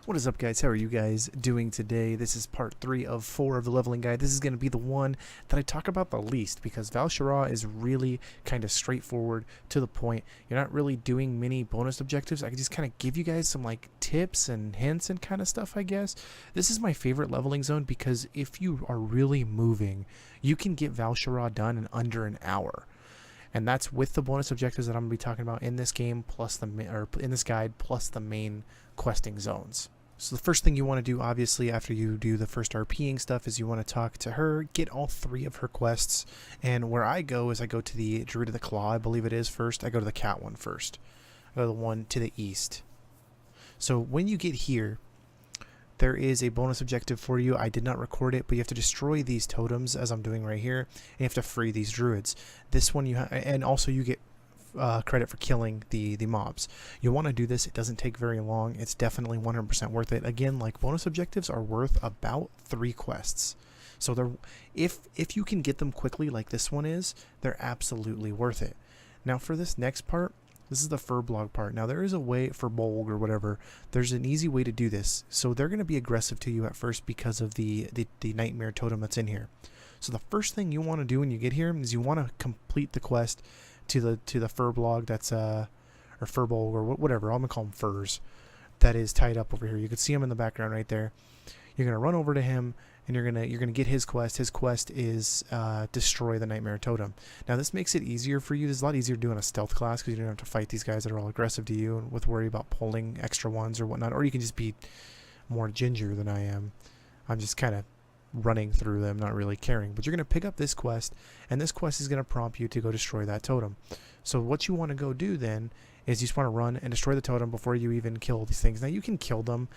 What is up, guys? How are you guys doing today? This is part 3 of 4 of the leveling guide. This is going to be the one that I talk about the least because Val'Sharah is really kind of straightforward, to the point. You're not really doing many bonus objectives. I can just kind of give you guys some like tips and hints and kind of stuff, I guess. This is my favorite leveling zone because if you are really moving, you can get Val'Sharah done in under an hour. And that's with the bonus objectives that I'm going to be talking about in this game, plus in this guide, plus the main questing zones. So the first thing you want to do, obviously, after you do the first RPing stuff, is you want to talk to her, get all 3 of her quests. And where I go is I go to the Druid of the Claw, I believe it is first. I go to the cat one first. I go to the one to the east. So when you get here, there is a bonus objective for you. I did not record it, but you have to destroy these totems, as I'm doing right here, and you have to free these druids. This one and also you get credit for killing the mobs. You want to do this. It doesn't take very long. It's definitely 100% worth it. Again, like, bonus objectives are worth about 3 quests. So they're if you can get them quickly like this one is, they're absolutely worth it. Now for this next part, this is the fur blog part. Now there is a way for Bolg or whatever. There's an easy way to do this. So they're going to be aggressive to you at first because of the nightmare totem that's in here. So the first thing you want to do when you get here is you want to complete the quest to the fur blog that's or fur bolg or whatever. I'm gonna call them furs. That is tied up over here. You can see him in the background right there. You're gonna run over to him and you're gonna get his quest. His quest is destroy the nightmare totem. Now this makes it easier for you. It's a lot easier doing a stealth class because you don't have to fight these guys that are all aggressive to you and with worry about pulling extra ones or whatnot. Or you can just be more ginger than I am. I'm just kind of running through them, not really caring. But you're going to pick up this quest, and this quest is going to prompt you to go destroy that totem. So what you want to go do then is you just want to run and destroy the totem before you even kill these things. Now you can kill them.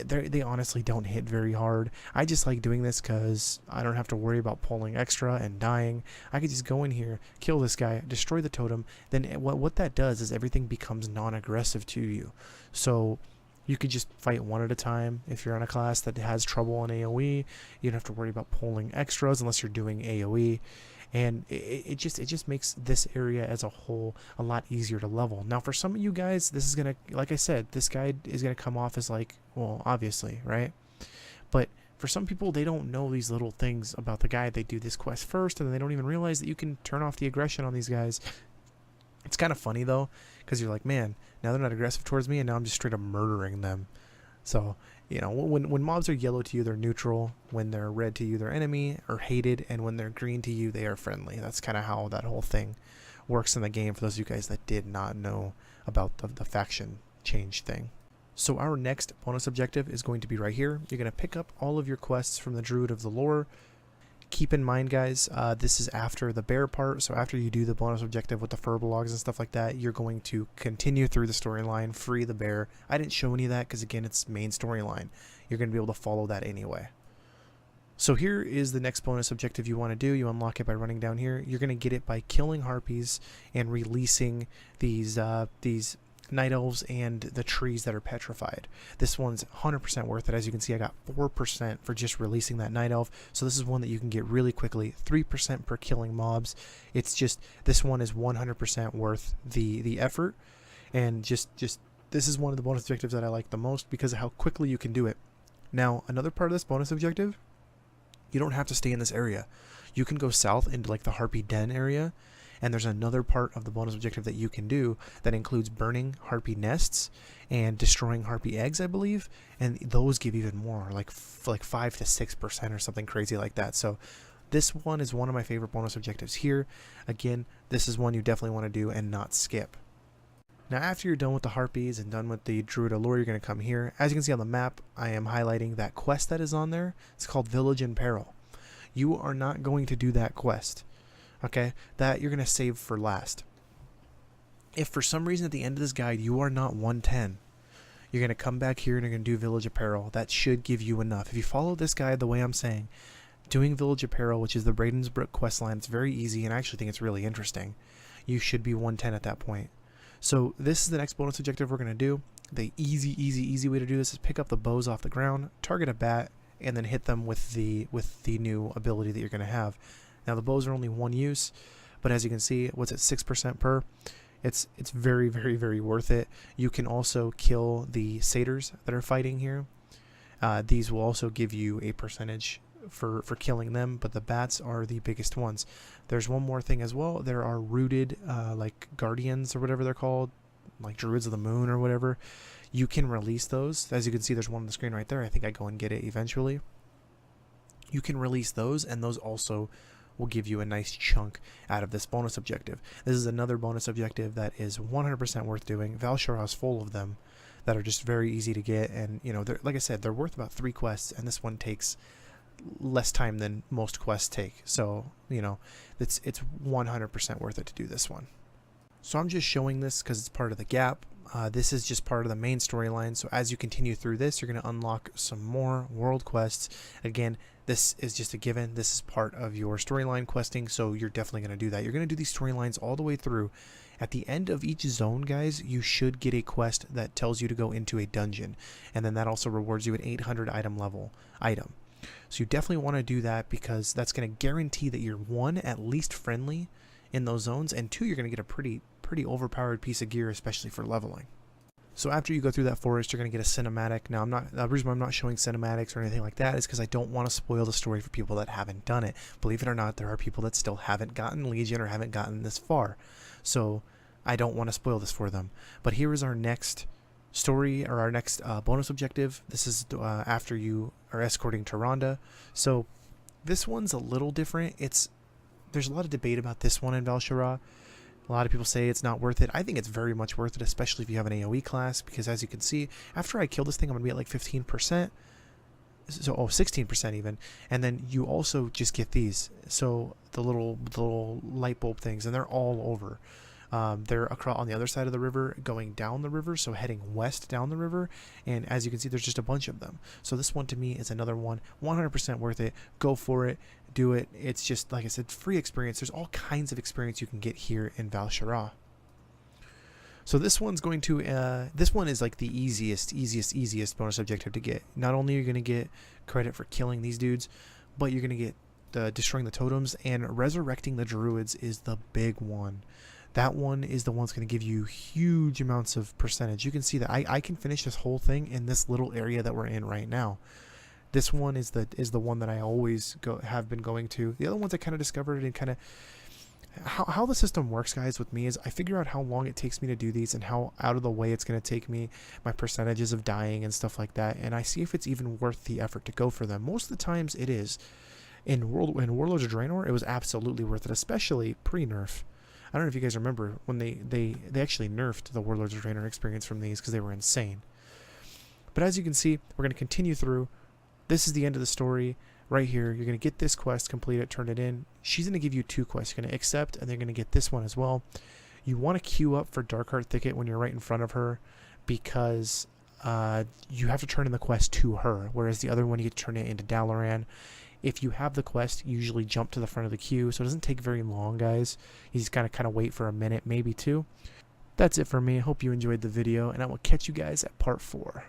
They honestly don't hit very hard. I just like doing this because I don't have to worry about pulling extra and dying. I could just go in here, kill this guy, destroy the totem. Then what that does is everything becomes non-aggressive to you. So you could just fight one at a time. If you're on a class that has trouble on AoE, you don't have to worry about pulling extras unless you're doing AoE. And it just makes this area as a whole a lot easier to level. Now for some of you guys, this is going to, like I said, this guide is going to come off as like, well, obviously, right? But for some people, they don't know these little things about the guide. They do this quest first, and they don't even realize that you can turn off the aggression on these guys. It's kind of funny though, because you're like, man, now they're not aggressive towards me, and now I'm just straight up murdering them. So, you know, when mobs are yellow to you, they're neutral. When they're red to you, they're enemy or hated. And when they're green to you, they are friendly. That's kind of how that whole thing works in the game for those of you guys that did not know about the faction change thing. So our next bonus objective is going to be right here. You're going to pick up all of your quests from the Druid of the Lore. Keep in mind, guys, this is after the bear part, so after you do the bonus objective with the fur blogs and stuff like that, you're going to continue through the storyline, free the bear. I didn't show any of that because, again, it's main storyline. You're going to be able to follow that anyway. So here is the next bonus objective you want to do. You unlock it by running down here. You're going to get it by killing harpies and releasing these night elves and the trees that are petrified. This one's 100% worth it. As you can see, I got 4% for just releasing that night elf. So this is one that you can get really quickly, 3% per killing mobs. It's just, this one is 100% worth the effort. And just this is one of the bonus objectives that I like the most because of how quickly you can do it. Now, another part of this bonus objective, you don't have to stay in this area. You can go south into like the Harpy Den area, and there's another part of the bonus objective that you can do that includes burning harpy nests and destroying harpy eggs, I believe, and those give even more, like 5 to 6% or something crazy like that. So this one is one of my favorite bonus objectives here. Again, this is one you definitely want to do and not skip. Now after you're done with the harpies and done with the Druid of Lore, you're going to come here. As you can see on the map, I am highlighting that quest that is on there. It's called Village in Peril. You are not going to do that quest. Okay, that you're going to save for last. If for some reason at the end of this guide you are not 110, you're going to come back here and you're going to do Village Apparel. That should give you enough. If you follow this guide the way I'm saying, doing Village Apparel, which is the Bradensbrook questline, it's very easy, and I actually think it's really interesting. You should be 110 at that point. So this is the next bonus objective we're going to do. The easy way to do this is pick up the bows off the ground, target a bat, and then hit them with the new ability that you're going to have. Now the bows are only one use, but as you can see, what's at 6% per, It's very, very, very worth it. You can also kill the satyrs that are fighting here. These will also give you a percentage for killing them, but the bats are the biggest ones. There's one more thing as well. There are rooted like guardians or whatever they're called, like druids of the moon or whatever. You can release those. As you can see, there's one on the screen right there. I think I go and get it eventually. You can release those, and those also will give you a nice chunk out of this bonus objective. This is another bonus objective that is 100% worth doing. Val'Sharah is full of them that are just very easy to get, and you know, like I said, they're worth about 3 quests, and this one takes less time than most quests take. So you know, it's 100% worth it to do this one. So I'm just showing this because it's part of the gap. This is just part of the main storyline. So as you continue through this, you're going to unlock some more world quests. Again, this is just a given. This is part of your storyline questing, so you're definitely going to do that. You're going to do these storylines all the way through. At the end of each zone, guys, you should get a quest that tells you to go into a dungeon, and then that also rewards you an 800 item level item. So you definitely want to do that because that's going to guarantee that you're, 1, at least friendly in those zones, and 2, you're going to get a pretty overpowered piece of gear, especially for leveling. So after you go through that forest, you're going to get a cinematic. Now, the reason why I'm not showing cinematics or anything like that is because I don't want to spoil the story for people that haven't done it. Believe it or not, there are people that still haven't gotten Legion or haven't gotten this far. So I don't want to spoil this for them. But here is our next story, or our next bonus objective. This is after you are escorting Tyrande. So this one's a little different. There's a lot of debate about this one in Val'Sharah. A lot of people say it's not worth it. I think it's very much worth it, especially if you have an AoE class, because as you can see, after I kill this thing, I'm going to be at like 15%. So, 16% even. And then you also just get these. So the little light bulb things, and they're all over. They're across on the other side of the river, going down the river, so heading west down the river. And as you can see, there's just a bunch of them. So this one to me is another one, 100% worth it. Go for it. Do it. It's just, like I said, free experience. There's all kinds of experience you can get here in Val'Sharah. So this one's going to, this one is like the easiest bonus objective to get. Not only are you going to get credit for killing these dudes, but you're going to get destroying the totems, and resurrecting the druids is the big one. That one is the one that's going to give you huge amounts of percentage. You can see that I can finish this whole thing in this little area that we're in right now. This one is the one that I always have been going to. The other ones I kind of discovered, and kind of how the system works, guys, with me is I figure out how long it takes me to do these and how out of the way it's going to take me, my percentages of dying and stuff like that, and I see if it's even worth the effort to go for them. Most of the times it is. In Warlords of Draenor, it was absolutely worth it, especially pre-nerf. I don't know if you guys remember when they actually nerfed the Warlords of Draenor experience from these because they were insane. But as you can see, we're going to continue through. This is the end of the story right here. You're going to get this quest, complete it, turn it in. She's going to give you 2 quests. You're going to accept, and they're going to get this one as well. You want to queue up for Darkheart Thicket when you're right in front of her, because you have to turn in the quest to her, whereas the other one you get to turn it into Dalaran. If you have the quest, you usually jump to the front of the queue, so it doesn't take very long, guys. You just gotta kind of wait for a minute, maybe 2. That's it for me. I hope you enjoyed the video, and I will catch you guys at part 4.